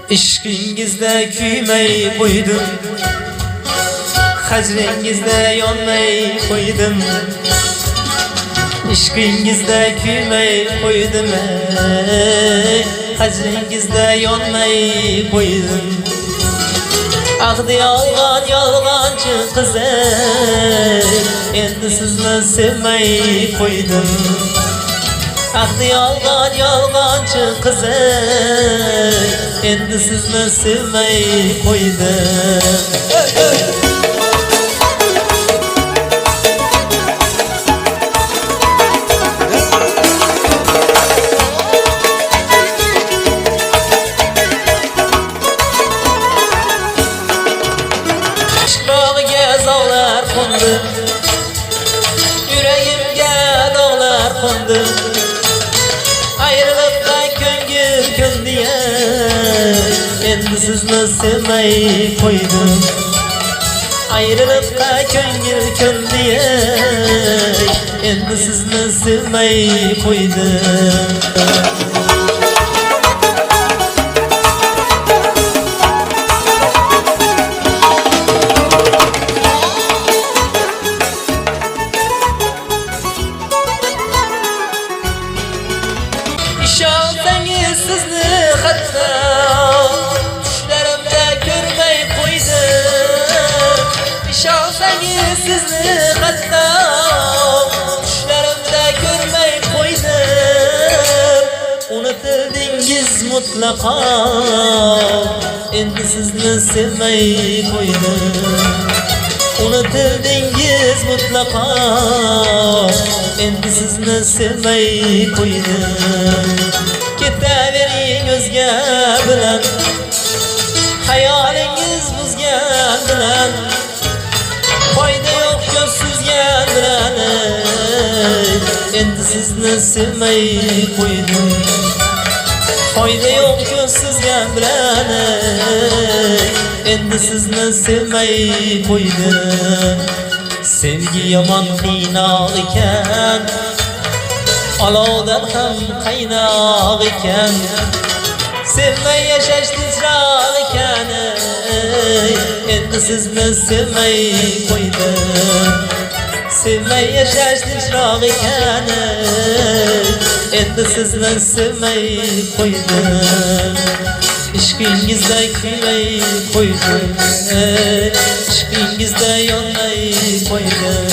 İşkingizde küymey koydum, hacringizde yonmay koydum. İşkingizde küymey koydum, hacringizde yonmay koydum. Ağdı yalgan yalgancı kız endi sizni sevmey koydum. Ağdı yalgan yalgancı kız endi sizni sevmey koydum. Yüreğimge dağlar kondu, ayrılıkta köngül köndüye endi sizni sevmey koydum. Ayrılıkta köngül köndüye endi sizni sevmey koydum. İşalsangiz sizni hatta düşlerimde görmey koydum. İşalsangiz sizni hatta düşlerimde görmey koydum. Unutildingiz mutlaka endi sizni sevmey koydum. Unutildingiz mutlaka endi sizni sevmey koydum. Ketavering o'zga bilan, hayolingiz buzgan bilan, foyda yo'q ko'z suzgan bilan endi sizni sevmey qo'ydim. Foyda yo'q ko'z suzgan bilan endi sizni sevmey qo'ydim. Sevgi yomon qiynoq ekan, olovdan ham qaynoq ekan. Sevmay yashash tinchroq ekan, endi sizni sevmey qo'ydim. Sevmay yashash tinchroq ekan, endi sizni sevmey qo'ydim. İşkingizde küymey koydum, ishqingizda yonmay qo'ydim.